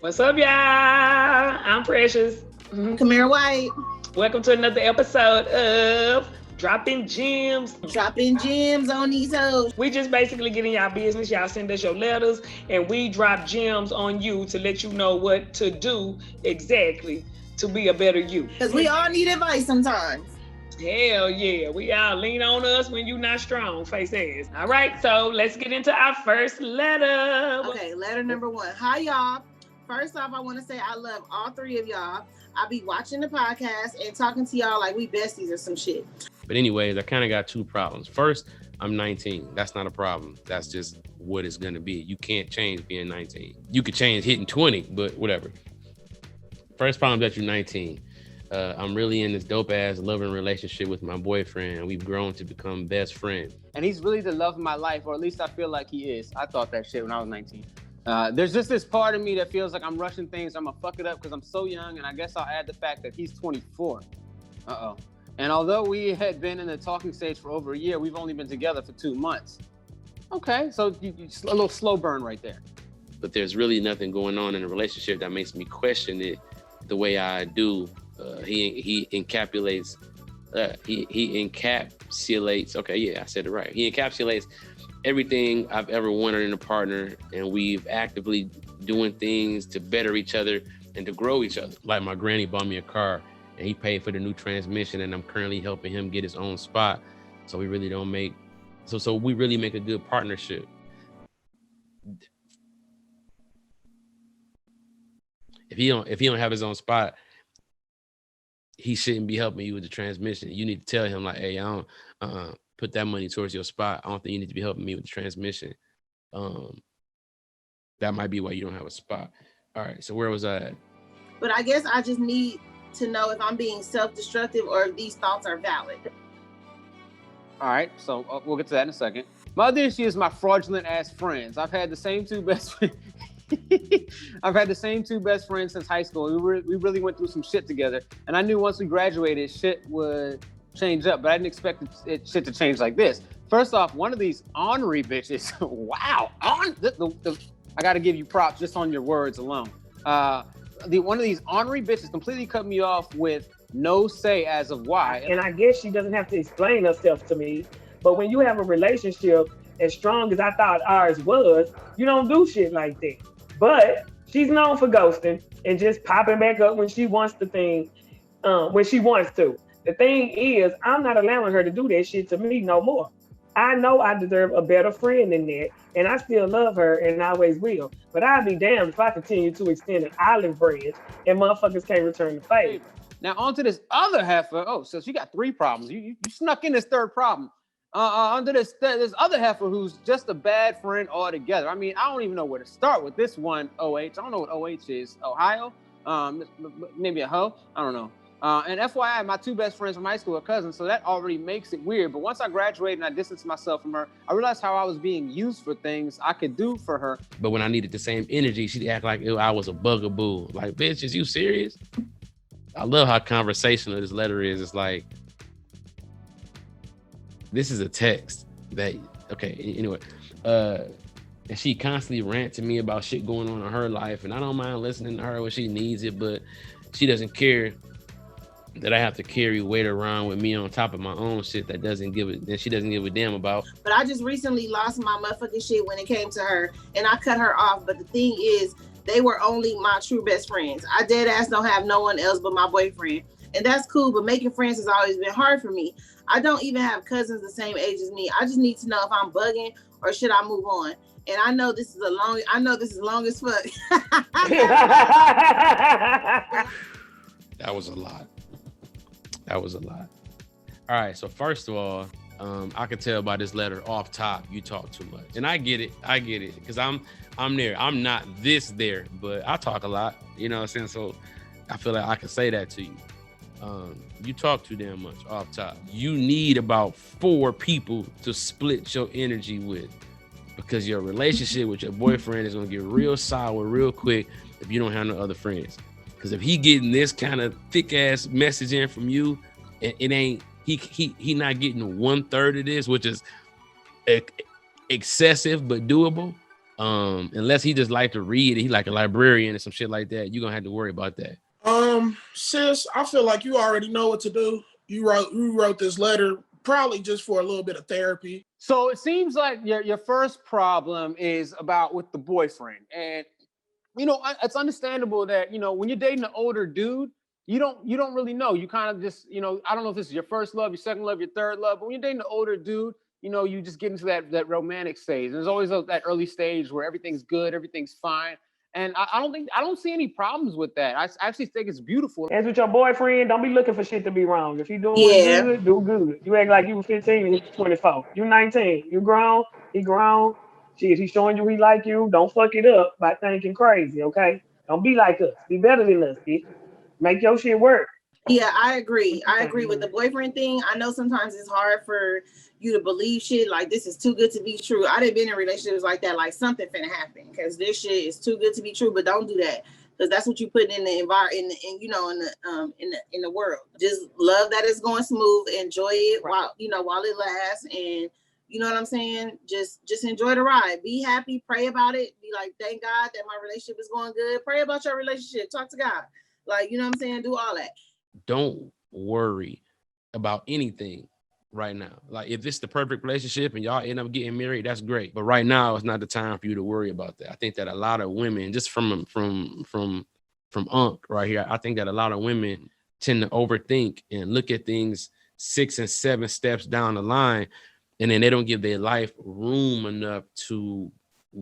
What's up, y'all? I'm Precious. Kamira White. Welcome to another episode of Dropping Gems. Dropping gems on these hoes. We just basically get in y'all business. Y'all send us your letters, and we drop gems on you to let you know what to do exactly to be a better you. Because we all need advice sometimes. Hell yeah. We all lean on us when you not strong, face ass. All right, so let's get into our first letter. Okay, letter number 1. Hi, y'all. First off, I want to say I love all three of y'all. I be watching the podcast and talking to y'all like we besties or some shit. But anyways, I kind of got two problems. First, I'm 19. That's not a problem. That's just what it's going to be. You can't change being 19. You could change hitting 20, but whatever. First problem is that you're 19. I'm really in this dope ass loving relationship with my boyfriend. We've grown to become best friends. And he's really the love of my life, or at least I feel like he is. I thought that shit when I was 19. There's just this part of me that feels like I'm rushing things. I'm gonna fuck it up because I'm so young, and I guess I'll add the fact that he's 24. And although we had been in the talking stage for over a year, we've only been together for 2 months. Okay, so a little slow burn right there. But there's really nothing going on in a relationship that makes me question it the way I do. He encapsulates. He encapsulates. Okay, yeah, I said it right. He encapsulates everything I've ever wanted in a partner, and we've actively doing things to better each other and to grow each other. Like my granny bought me a car, and he paid for the new transmission, and I'm currently helping him get his own spot. So we really don't make. So we really make a good partnership. If he don't have his own spot, he shouldn't be helping you with the transmission. You need to tell him like, hey, I don't put that money towards your spot. I don't think you need to be helping me with the transmission. That might be why you don't have a spot. All right, so where was I at? But I guess I just need to know if I'm being self-destructive or if these thoughts are valid. All right, so we'll get to that in a second. My other issue is my fraudulent ass friends. I've had the same two best friends. I've had the same two best friends since high school. We really went through some shit together, and I knew once we graduated, shit would change up, but I didn't expect shit to change like this. First off, one of these ornery bitches, wow, I got to give you props just on your words alone. One of these ornery bitches completely cut me off with no say as of why. And I guess she doesn't have to explain herself to me, but when you have a relationship as strong as I thought ours was, you don't do shit like that. But she's known for ghosting and just popping back up when she wants the thing, when she wants to. The thing is, I'm not allowing her to do that shit to me no more. I know I deserve a better friend than that, and I still love her and always will. But I'd be damned if I continue to extend an olive branch and motherfuckers can't return the favor. Now on to this other half of, so you got 3 problems. You snuck in this third problem. Onto this other heifer who's just a bad friend altogether. I mean, I don't even know where to start with this one, OH. I don't know what OH is. Ohio? Maybe a hoe? I don't know. And FYI, my 2 best friends from high school are cousins, so that already makes it weird. But once I graduated and I distanced myself from her, I realized how I was being used for things I could do for her. But when I needed the same energy, she'd act like I was a bugaboo. Like, bitch, is you serious? I love how conversational this letter is. It's like, this is a text that, okay, anyway. And she constantly rant to me about shit going on in her life, and I don't mind listening to her when she needs it, but she doesn't care that I have to carry weight around with me on top of my own shit that she doesn't give a damn about. But I just recently lost my motherfucking shit when it came to her, and I cut her off. But the thing is, they were only my true best friends. I dead ass don't have no one else but my boyfriend. And that's cool, but making friends has always been hard for me. I don't even have cousins the same age as me. I just need to know if I'm bugging or should I move on. And I know this is long as fuck. That was a lot. All right, so first of all, I could tell by this letter off top, you talk too much. And I get it, because I'm there. I'm not there, but I talk a lot, you know what I'm saying? So I feel like I can say that to you. You talk too damn much off top. You need about 4 people to split your energy with, because your relationship with your boyfriend is gonna get real sour real quick if you don't have no other friends. Because if he getting this kind of thick ass message in from you, and it ain't he not getting 1/3 of this, which is excessive but doable. Unless he just like to read, he like a librarian or some shit like that, you're gonna have to worry about that. Sis, I feel like you already know what to do. You wrote this letter probably just for a little bit of therapy. So it seems like your first problem is about with the boyfriend. And, you know, it's understandable that, you know, when you're dating an older dude, you don't really know. You kind of just, you know, I don't know if this is your first love, your second love, your third love, but when you're dating an older dude, you know, you just get into that romantic stage. And there's always that early stage where everything's good, everything's fine. And I don't see any problems with that. I actually think it's beautiful. As with your boyfriend, don't be looking for shit to be wrong. If he doing good, do good. You act like you were 15 and he's 24. You 19. You grown. He grown. Shit, he's showing you he like you. Don't fuck it up by thinking crazy, okay? Don't be like us. Be better than us, bitch. Make your shit work. Yeah, I agree. I agree with the boyfriend thing. I know sometimes it's hard for you to believe shit like this is too good to be true. I done been in relationships like that, like something finna happen because this shit is too good to be true. But don't do that because that's what you put in the environment, in the world. Just love that it's going smooth, enjoy it while it lasts, and you know what I'm saying. Just enjoy the ride. Be happy. Pray about it. Be like, thank God that my relationship is going good. Pray about your relationship. Talk to God. Like, you know what I'm saying. Do all that. Don't worry about anything right now. Like if it's the perfect relationship and y'all end up getting married, that's great. But right now it's not the time for you to worry about that. I think that a lot of women, just from Unc right here, I think that a lot of women tend to overthink and look at things 6 and 7 steps down the line, and then they don't give their life room enough to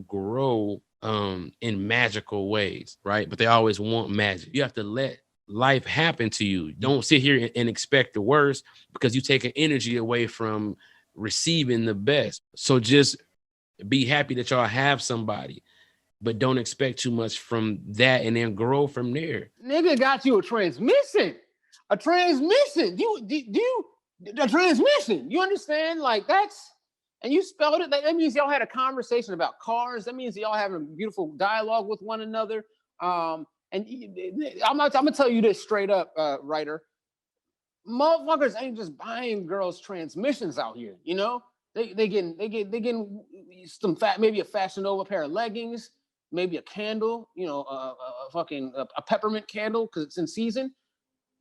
grow in magical ways, right? But they always want magic. You have to let life happen to you. Don't sit here and expect the worst because you take an energy away from receiving the best. So just be happy that y'all have somebody, but don't expect too much from that and then grow from there. Nigga got you a transmission. A transmission. A transmission. You understand? Like that's, and you spelled it. That means y'all had a conversation about cars. That means y'all having a beautiful dialogue with one another. And I'm gonna tell you this straight up, writer. Motherfuckers ain't just buying girls transmissions out here. You know, they getting some maybe a Fashion Nova pair of leggings, maybe a candle. You know, a peppermint candle because it's in season.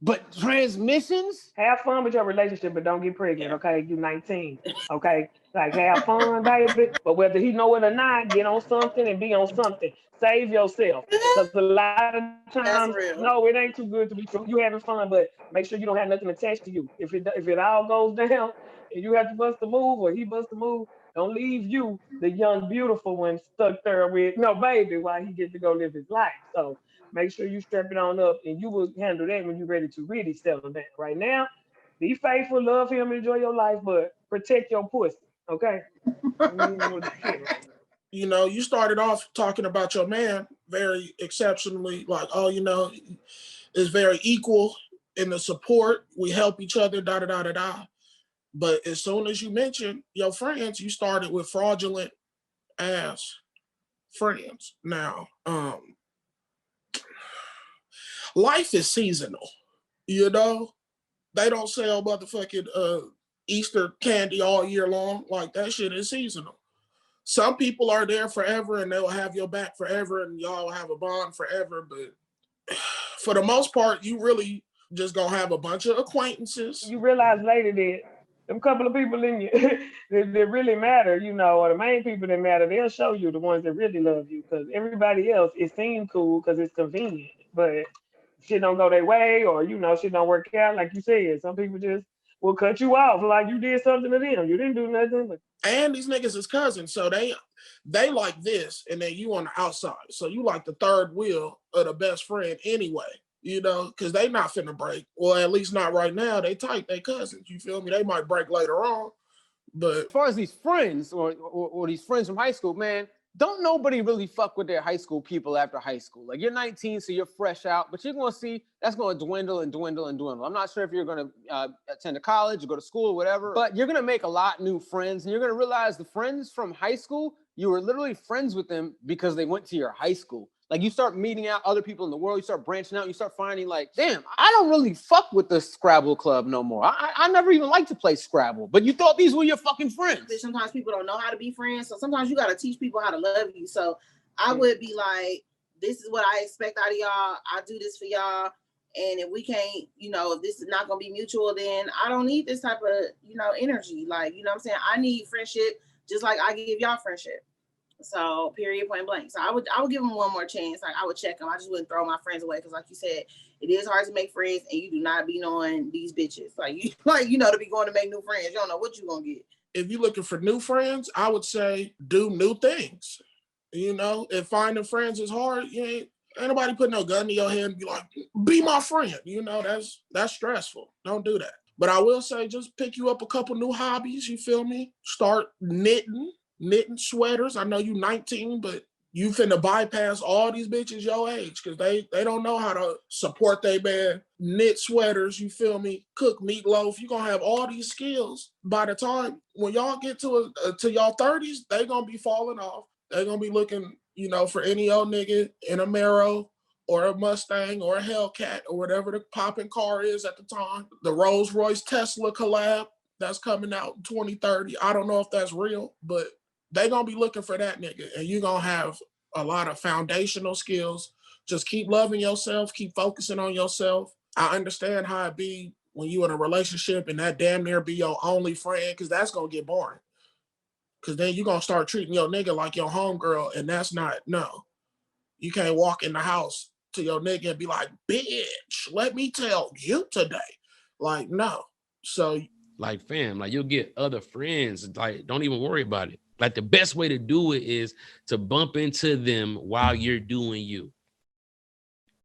But transmissions? Have fun with your relationship, but don't get pregnant, okay? You 19, okay? Like, have fun, baby. But whether he know it or not, get on something and be on something. Save yourself. Because a lot of times, no, it ain't too good to be true. You having fun, but make sure you don't have nothing attached to you. If it all goes down and you have to bust a move or he bust a move, don't leave you, the young, beautiful one, stuck there with no baby while he gets to go live his life. So make sure you strap it on up, and you will handle that when you're ready to really settle down. Right now, be faithful, love him, enjoy your life, but protect your pussy, okay? You know, you started off talking about your man very exceptionally, like, oh, you know, is very equal in the support. We help each other, da-da-da-da-da. But as soon as you mentioned your friends, you started with fraudulent ass friends. Now, life is seasonal, you know? They don't sell motherfucking Easter candy all year long. Like, that shit is seasonal. Some people are there forever and they'll have your back forever and y'all have a bond forever. But for the most part, you really just gonna have a bunch of acquaintances. You realize later that them couple of people in you that really matter, you know, or the main people that matter, they'll show you the ones that really love you, because everybody else, it seems cool because it's convenient, but shit don't go their way, or, you know, shit don't work out. Like you said, some people just will cut you off like you did something to them. You didn't do nothing. But... And these niggas is cousins, so they like this, and then you on the outside. So you like the third wheel of the best friend anyway, you know, because they not finna break. Well, at least not right now. They tight, they cousins, you feel me? They might break later on, but... As far as these friends or these friends from high school, man, don't nobody really fuck with their high school people after high school. Like, you're 19, so you're fresh out, but you're going to see that's going to dwindle and dwindle and dwindle. I'm not sure if you're going to attend a college or go to school or whatever, but you're going to make a lot new friends, and you're going to realize the friends from high school, you were literally friends with them because they went to your high school. Like you start meeting out other people in the world, you start branching out, you start finding like, damn, I don't really fuck with the Scrabble club no more. I never even liked to play Scrabble, but you thought these were your fucking friends. Sometimes people don't know how to be friends, so sometimes you got to teach people how to love you. So I would be like, this is what I expect out of y'all. I do this for y'all. And if we can't, if this is not going to be mutual, then I don't need this type of, energy. Like, you know what I'm saying? I need friendship just like I give y'all friendship. So period, point blank. So I would give them one more chance. Like I would check them. I just wouldn't throw my friends away because, like you said, it is hard to make friends, and you do not be knowing these bitches. Like you, to be going to make new friends. You don't know what you're gonna get. If you're looking for new friends, I would say do new things. If finding friends is hard, ain't nobody put no gun to your head and be like, be my friend. That's stressful. Don't do that. But I will say, just pick you up a couple new hobbies. You feel me? Start knitting sweaters. I know you 19, but you finna bypass all these bitches your age because they don't know how to support their man, knit sweaters, you feel me, cook meatloaf. You're gonna have all these skills. By the time when y'all get to y'all 30s, they gonna be falling off. They're gonna be looking, for any old nigga in a Camaro or a Mustang or a Hellcat or whatever the popping car is at the time. The Rolls Royce Tesla collab that's coming out in 2030. I don't know if that's real, but they gonna be looking for that nigga, and you gonna have a lot of foundational skills. Just keep loving yourself, keep focusing on yourself. I understand how it be when you in a relationship and that damn near be your only friend, because that's gonna get boring. Because then you gonna start treating your nigga like your homegirl, and that's not, no. You can't walk in the house to your nigga and be like, bitch, let me tell you today. Like, no. So like, fam, like you'll get other friends. Like, don't even worry about it. Like the best way to do it is to bump into them while you're doing you.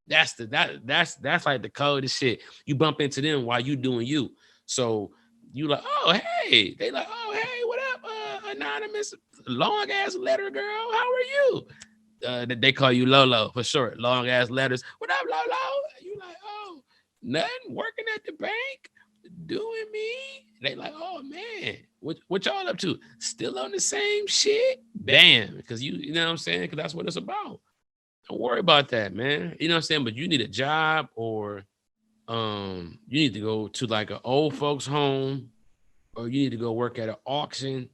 That's like the coldest shit. You bump into them while you doing you. So you like, oh hey, they like, oh hey, what up, anonymous long ass letter girl? How are you? They call you Lolo for short. Long ass letters. What up, Lolo? You like, oh, nothing. Working at the bank. Doing me. They like, oh man, what y'all up to? Still on the same shit? Bam. Because you know what I'm saying? Because that's what it's about. Don't worry about that, man. You know what I'm saying? But you need a job, or you need to go to like an old folks home, or you need to go work at an auction.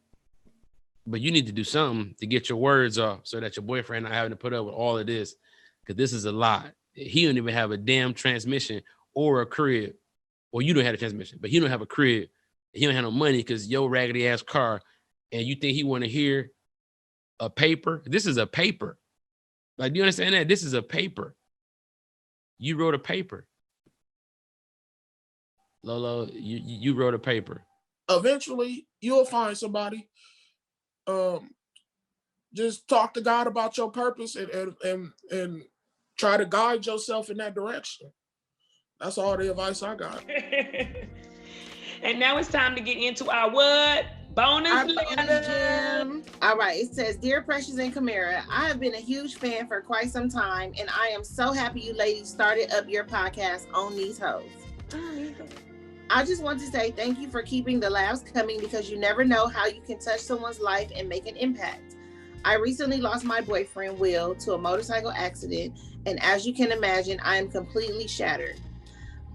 But you need to do something to get your words off so that your boyfriend not having to put up with all of this. Because this is a lot. He don't even have a damn transmission or a crib. Well, you don't have a transmission, but he don't have a crib. He don't have no money because your raggedy ass car, and you think he want to hear a paper? This is a paper. Like, do you understand that? This is a paper. You wrote a paper. Lolo, you wrote a paper. Eventually, you'll find somebody. Just talk to God about your purpose and try to guide yourself in that direction. That's all the advice I got. And now it's time to get into our what? Bonus gem. All right, it says, Dear Precious and Kamara, I have been a huge fan for quite some time, and I am so happy you ladies started up your podcast on these hoes. I just want to say thank you for keeping the laughs coming, because you never know how you can touch someone's life and make an impact. I recently lost my boyfriend, Will, to a motorcycle accident, and as you can imagine, I am completely shattered.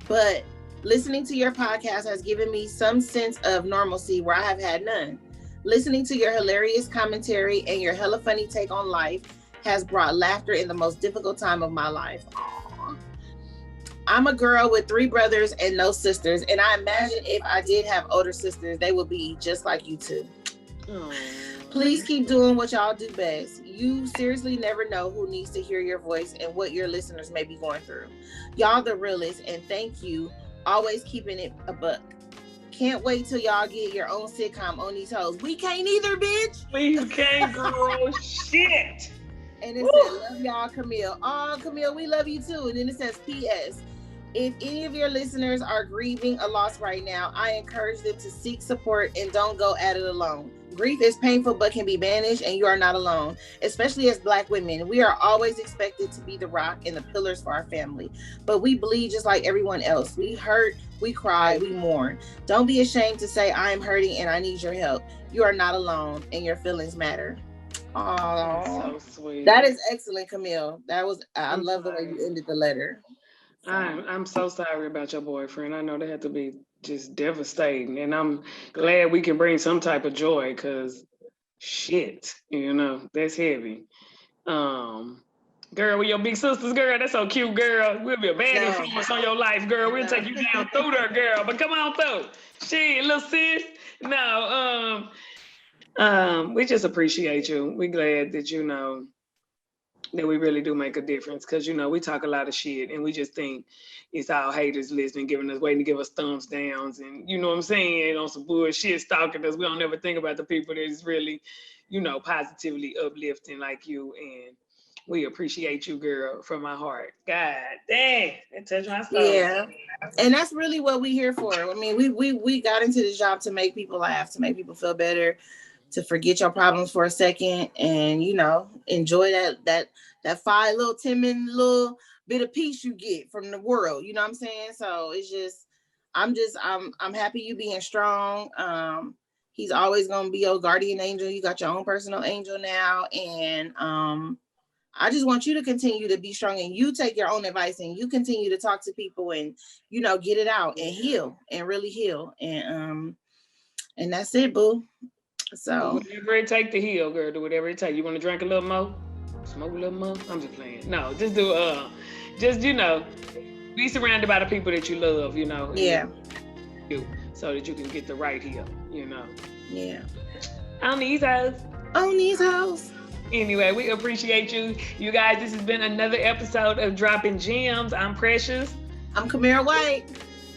But listening to your podcast has given me some sense of normalcy where I have had none. Listening to your hilarious commentary and your hella funny take on life has brought laughter in the most difficult time of my life. Aww. I'm a girl with 3 brothers and no sisters, and I imagine if I did have older sisters, they would be just like you two. Please keep doing what y'all do best. You seriously never know who needs to hear your voice and what your listeners may be going through. Y'all the realest, and thank you. Always keeping it a buck. Can't wait till y'all get your own sitcom on these hoes. We can't either, bitch. We can't, girl. Shit. And it says, love y'all, Camille. Oh, Camille, we love you too. And then it says, P.S. If any of your listeners are grieving a loss right now, I encourage them to seek support and don't go at it alone. Grief is painful but can be managed, and you are not alone. Especially as Black women, we are always expected to be the rock and the pillars for our family. But we bleed just like everyone else. We hurt, we cry, we mourn. Don't be ashamed to say, I am hurting and I need your help. You are not alone, and your feelings matter. Oh, So sweet. that is excellent, Camille. I I'm love the way sorry. you ended the letter. I'm so sorry about your boyfriend. I know that had to be just devastating, and I'm glad we can bring some type of joy. Cause shit, that's heavy. Girl, with your big sisters, girl, that's so cute, girl. We'll be a bad No. influence on your life, girl. We'll take you down through there, girl. But come on through. Shit, little sis. No, we just appreciate you. We glad that that we really do make a difference. Cause we talk a lot of shit and we just think it's all haters listening, waiting to give us thumbs downs and you know what I'm saying, on some bullshit stalking us. We don't ever think about the people that is really, positively uplifting like you. And we appreciate you, girl, from my heart. God dang, it touched my soul. Yeah. And that's really what we here for. I mean, we got into this job to make people laugh, to make people feel better, to forget your problems for a second and, enjoy that 5 little 10 minute little bit of peace you get from the world. You know what I'm saying? So it's just, I'm happy you being strong. He's always going to be your guardian angel. You got your own personal angel now. And, I just want you to continue to be strong and you take your own advice and you continue to talk to people and, get it out and heal and really heal. And that's it, boo. So whatever it take to heal, girl, do whatever it take. You want to drink a little more? Smoke a little more? I'm just playing. No, just do, be surrounded by the people that you love, Yeah. So that you can get the right heal, Yeah. On these hoes. On these hoes. Anyway, we appreciate you. You guys, this has been another episode of Dropping Gems. I'm Precious. I'm Kamira White.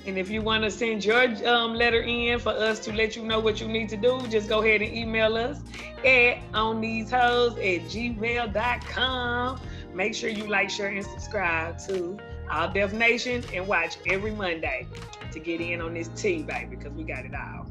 And if you want to send your letter in for us to let you know what you need to do, just go ahead and email us at onthesehoes@gmail.com. Make sure you like, share, and subscribe to All Def Nation and watch every Monday to get in on this tea, baby, because we got it all.